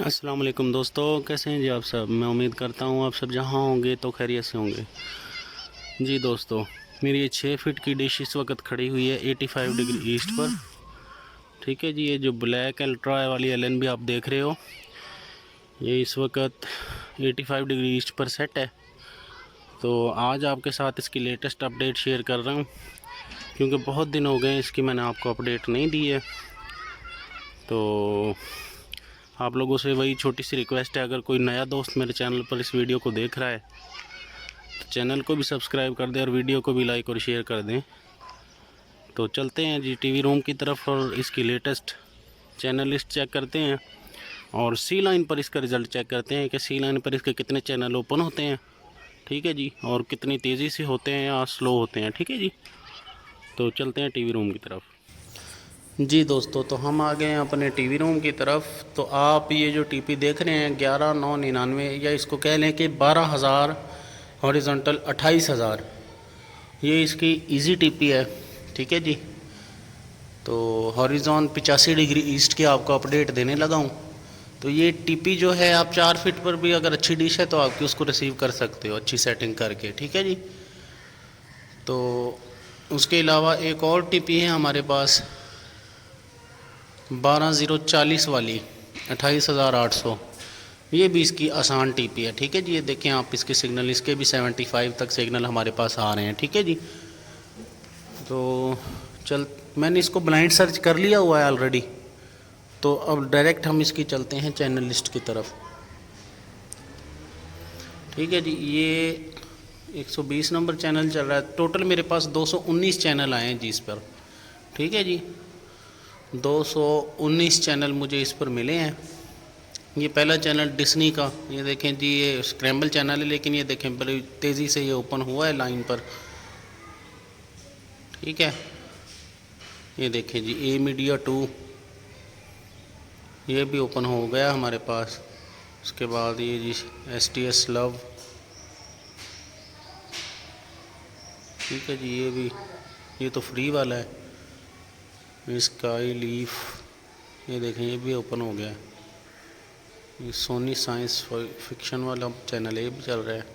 अस्सलाम वालेकुम दोस्तों, कैसे हैं जी आप सब। मैं उम्मीद करता हूँ आप सब जहाँ होंगे तो खैरियत से होंगे। जी दोस्तों, मेरी ये 6 फीट की डिश इस वक्त खड़ी हुई है 85 डिग्री ईस्ट पर। ठीक है जी, ये जो ब्लैक अल्ट्रा वाली एलन भी आप देख रहे हो, ये इस वक्त 85 डिग्री ईस्ट पर सेट है। तो आज आपके साथ इसकी लेटेस्ट अपडेट शेयर कर रहा हूँ, क्योंकि बहुत दिन हो गए इसकी मैंने आपको अपडेट नहीं दी है। तो आप लोगों से वही छोटी सी रिक्वेस्ट है, अगर कोई नया दोस्त मेरे चैनल पर इस वीडियो को देख रहा है तो चैनल को भी सब्सक्राइब कर दें और वीडियो को भी लाइक और शेयर कर दें। तो चलते हैं जी टीवी रूम की तरफ और इसकी लेटेस्ट चैनल लिस्ट चेक करते हैं और सी लाइन पर इसका रिज़ल्ट चेक करते हैं कि सी लाइन पर इसके कितने चैनल ओपन होते हैं। ठीक है जी, और कितनी तेज़ी से होते हैं या स्लो होते हैं। ठीक है जी, तो चलते हैं टीवी रूम की तरफ। जी दोस्तों, तो हम आ गए हैं अपने टीवी रूम की तरफ। तो आप ये जो टीपी देख रहे हैं 11999, या इसको कह लें कि 12,000 हॉरिजॉन्टल 28,000, ये इसकी इजी टीपी है। ठीक है जी, तो हॉरिजॉन 85 डिग्री ईस्ट की आपको अपडेट देने लगा हूँ। तो ये टीपी जो है, आप 4 फीट पर भी अगर अच्छी डिश है तो आपकी उसको रिसीव कर सकते हो अच्छी सेटिंग करके। ठीक है जी, तो उसके अलावा एक और टीपी है हमारे पास 12040 वाली 28,800, ये भी इसकी आसान टीपी है। ठीक है जी, ये देखें आप इसके सिग्नल, इसके भी 75 तक सिग्नल हमारे पास आ रहे हैं। ठीक है जी, तो मैंने इसको ब्लाइंड सर्च कर लिया हुआ है ऑलरेडी। तो अब डायरेक्ट हम इसकी चलते हैं चैनल लिस्ट की तरफ। ठीक है जी, ये 120 नंबर चैनल चल रहा है। टोटल मेरे पास 219 चैनल आए हैं जी इस पर। ठीक है जी, 219 चैनल मुझे इस पर मिले हैं। ये पहला चैनल डिस्नी का, ये देखें जी, ये स्क्रैम्बल चैनल है, लेकिन ये देखें बड़ी तेज़ी से ये ओपन हुआ है लाइन पर। ठीक है, ये देखें जी ए मीडिया 2, ये भी ओपन हो गया हमारे पास। उसके बाद ये जी STS लव। ठीक है जी, ये भी, ये तो फ्री वाला है। स्काई लीफ, ये देखें ये भी ओपन हो गया है। ये सोनी साइंस फिक्शन वाला चैनल है, ये भी चल रहा है।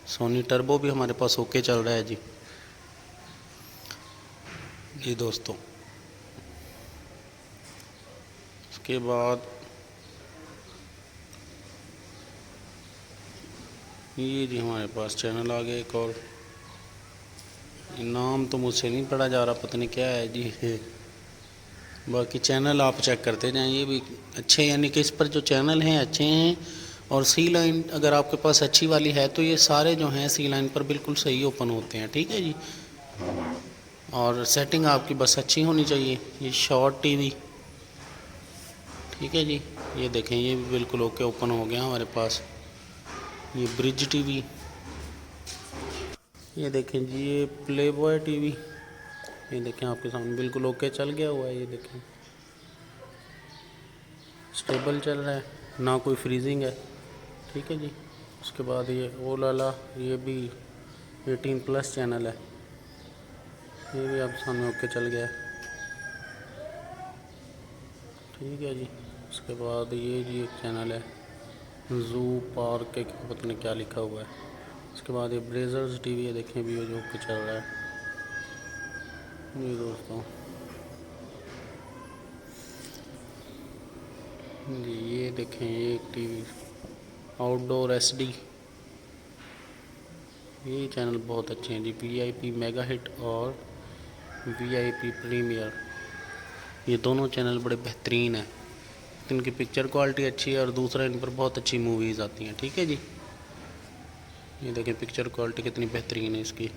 सोनी टर्बो भी हमारे पास ओके चल रहा है जी। जी दोस्तों, उसके बाद ये जी हमारे पास चैनल आ गया एक और, नाम तो मुझसे नहीं पढ़ा जा रहा, पता नहीं क्या है जी। बाकी चैनल आप चेक करते जाएं, ये भी अच्छे, यानी कि इस पर जो चैनल हैं अच्छे हैं। और सी लाइन अगर आपके पास अच्छी वाली है तो ये सारे जो हैं सी लाइन पर बिल्कुल सही ओपन होते हैं। ठीक है जी, और सेटिंग आपकी बस अच्छी होनी चाहिए। ये शॉर्ट टीवी, ठीक है जी, ये देखें ये भी बिल्कुल ओके ओपन हो गया हमारे पास। ये ब्रिज टीवी, ये देखें जी, ये प्ले बॉय टीवी, ये देखें आपके सामने बिल्कुल ओके चल गया हुआ है। ये देखें स्टेबल चल रहा है, ना कोई फ्रीजिंग है। ठीक है जी, उसके बाद ये ओ लाला, ये भी 18+ चैनल है, ये भी आपके सामने ओके चल गया है। ठीक है जी, उसके बाद ये जी एक चैनल है जू पार्क के, पता नहीं क्या लिखा हुआ है। उसके बाद ये ब्रेजर्स टीवी है, देखें भी जो ओके चल रहा है। जी दोस्तों, जी ये देखें ये एक टीवी आउटडोर SD, ये चैनल बहुत अच्छे हैं जी। VIP मेगा हिट और VIP प्रीमियर, ये दोनों चैनल बड़े बेहतरीन हैं। इनकी पिक्चर क्वालिटी अच्छी है और दूसरा इन पर बहुत अच्छी मूवीज़ आती हैं। ठीक है जी, ये देखें पिक्चर क्वालिटी कितनी बेहतरीन है इसकी।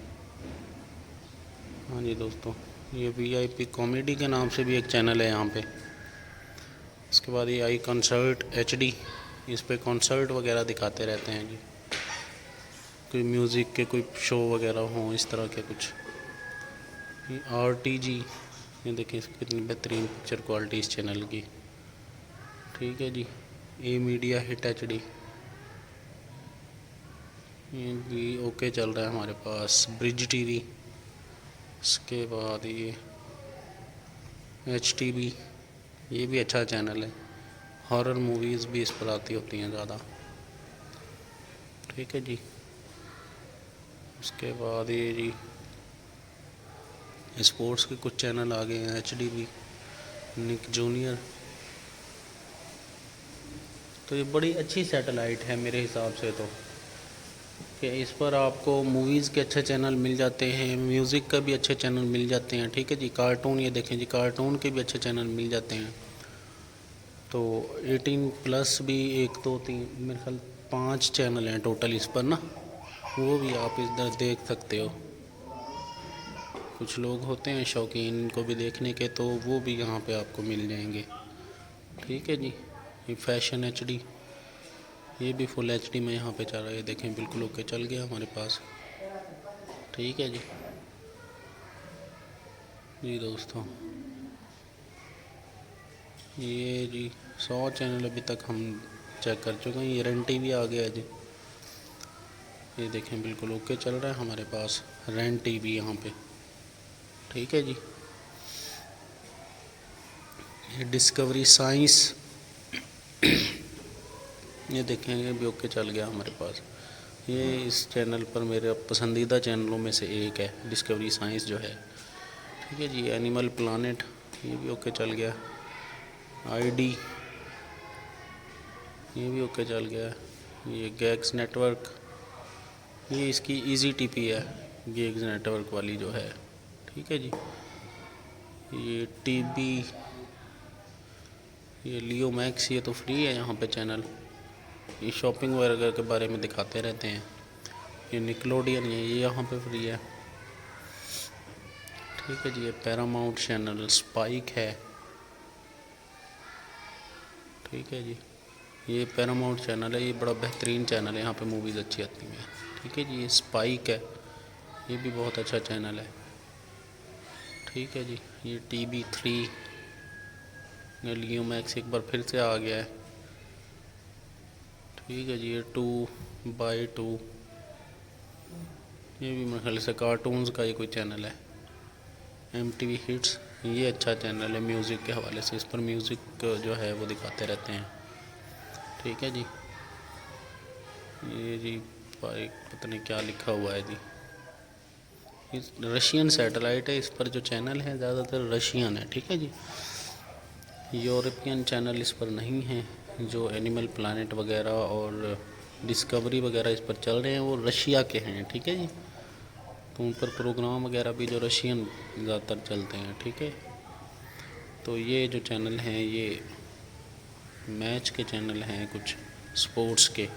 हाँ जी दोस्तों, ये VIP कॉमेडी के नाम से भी एक चैनल है यहाँ पे। उसके बाद ये आई कंसर्ट HD, इस पे कॉन्सर्ट वगैरह दिखाते रहते हैं जी, कोई म्यूज़िक के कोई शो वगैरह हो इस तरह के कुछ। ये RTG, ये देखिए कितनी बेहतरीन पिक्चर क्वालिटी इस चैनल की। ठीक है जी, ए मीडिया हिट HD, ये भी ओके चल रहा है हमारे पास। ब्रिज टीवी, उसके बाद ये HTV, ये भी अच्छा चैनल है। हॉरर मूवीज़ भी इस पर आती होती हैं ज़्यादा। ठीक है जी। उसके बाद ये जी स्पोर्ट्स के कुछ चैनल आ गए हैं, HDB, निक जूनियर। तो ये बड़ी अच्छी सैटेलाइट है मेरे हिसाब से, तो कि इस पर आपको मूवीज़ के अच्छे चैनल मिल जाते हैं, म्यूज़िक का भी अच्छे चैनल मिल जाते हैं। ठीक है जी। कार्टून, ये देखें जी, कार्टून के भी अच्छे चैनल मिल जाते हैं। तो 18+ भी 1 2 3 मेरे ख्याल 5 चैनल हैं टोटल इस पर ना, वो भी आप इधर देख सकते हो। कुछ लोग होते हैं शौकीन इनको भी देखने के, तो वो भी यहाँ पे आपको मिल जाएंगे। ठीक है जी। ये फैशन HD, ये भी फुल HD में यहाँ पे चल रहा है। देखें बिल्कुल ओके चल गया हमारे पास। ठीक है जी। जी दोस्तों, ये जी 100 चैनल अभी तक हम चेक कर चुके हैं। ये रन TV आ गया है जी। ये देखें बिल्कुल ओके चल रहा है हमारे पास रन TV यहाँ पे। ठीक है जी। ये डिस्कवरी साइंस, ये देखें ये भी ओके चल गया हमारे पास। ये इस चैनल पर मेरे पसंदीदा चैनलों में से एक है, डिस्कवरी साइंस जो है। ठीक है जी। एनिमल प्लानेट, ये भी ओके चल गया। ID, ये भी ओके चल गया। ये गैग्स नेटवर्क, ये इसकी इजी TP है, गैग्स नेटवर्क वाली जो है। ठीक है जी। ये TB, ये लियो मैक्स, ये तो फ्री है यहाँ पे चैनल। ये शॉपिंग वगैरह के बारे में दिखाते रहते हैं। ये निकलोडियन है, ये यहाँ पे फ्री है। ठीक है जी। ये पैरामाउंट चैनल, स्पाइक है। ठीक है जी। ये पैरामाउंट चैनल है, ये बड़ा बेहतरीन चैनल है, यहाँ पे मूवीज़ अच्छी आती हैं। ठीक है जी। ये स्पाइक है, ये भी बहुत अच्छा चैनल है। ठीक है जी। ये TB3, ये लियो मैक्स एक बार फिर से आ गया है। ठीक है जी। ये 2x2, ये भी मेरे ख्याल से कार्टून्स का ही कोई चैनल है। MTV हिट्स, ये अच्छा चैनल है म्यूज़िक के हवाले से, इस पर म्यूज़िक जो है वो दिखाते रहते हैं। ठीक है जी। ये जी पता नहीं क्या लिखा हुआ है जी, इस रशियन सैटेलाइट है, इस पर जो चैनल है ज़्यादातर रशियन है। ठीक है जी। यूरोपियन चैनल इस पर नहीं है। जो एनिमल प्लानेट वगैरह और डिस्कवरी वगैरह इस पर चल रहे हैं वो रशिया के हैं। ठीक है जी। तो उन पर प्रोग्राम वगैरह भी जो रशियन ज़्यादातर चलते हैं। ठीक है। तो ये जो चैनल हैं ये मैच के चैनल हैं, कुछ स्पोर्ट्स के।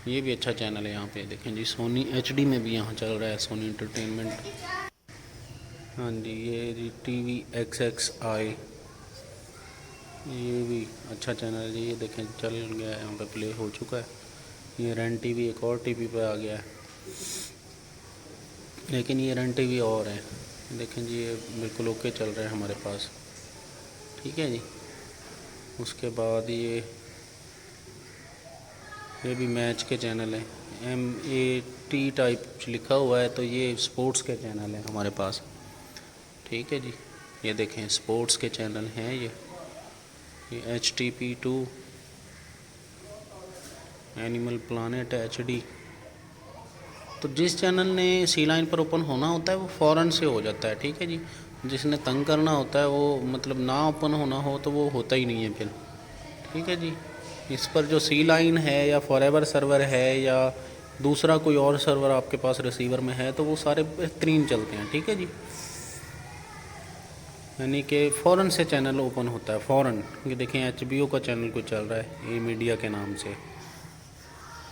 ये भी अच्छा चैनल है यहाँ पे देखें जी। सोनी HD में भी यहाँ चल रहा है, सोनी एंटरटेनमेंट। हाँ जी। ये जी TVXXI, ये भी अच्छा चैनल है जी। ये देखें चल गया है, यहाँ पे प्ले हो चुका है। ये रन TV एक और TV पे आ गया है, लेकिन ये रन TV और है। देखें जी ये बिल्कुल ओके चल रहा है हमारे पास। ठीक है जी। उसके बाद ये भी मैच के चैनल है, MAT टाइप लिखा हुआ है, तो ये स्पोर्ट्स के चैनल है हमारे पास। ठीक है जी। ये देखें स्पोर्ट्स के चैनल हैं ये HTP2, एनिमल प्लानेट HD। तो जिस चैनल ने C लाइन पर ओपन होना होता है वो फ़ौरन से हो जाता है। ठीक है जी। जिसने तंग करना होता है वो मतलब ना ओपन होना हो तो वो होता ही नहीं है फिर। ठीक है जी। इस पर जो C लाइन है या फॉरएवर सर्वर है या दूसरा कोई और सर्वर आपके पास रिसीवर में है तो वो सारे बेहतरीन चलते हैं। ठीक है जी। यानी कि फ़ौरन से चैनल ओपन होता है, फ़ौरन। ये देखें HBO का चैनल कोई चल रहा है, ये मीडिया के नाम से।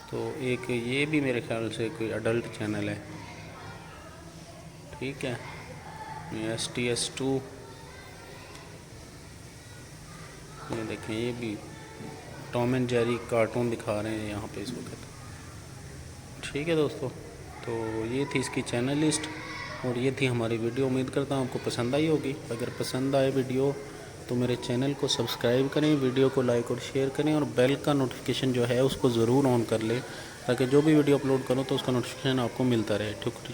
तो एक ये भी मेरे ख्याल से कोई अडल्ट चैनल है। ठीक है। ये STS2, ये देखें ये भी टॉम एंड जेरी कार्टून दिखा रहे हैं यहाँ पे इस वक्त। ठीक है दोस्तों, तो ये थी इसकी चैनल लिस्ट और ये थी हमारी वीडियो। उम्मीद करता हूँ आपको पसंद आई होगी। अगर पसंद आए वीडियो तो मेरे चैनल को सब्सक्राइब करें, वीडियो को लाइक और शेयर करें और बेल का नोटिफिकेशन जो है उसको ज़रूर ऑन कर लें, ताकि जो भी वीडियो अपलोड करूँ तो उसका नोटिफिकेशन आपको मिलता रहे। ठीक।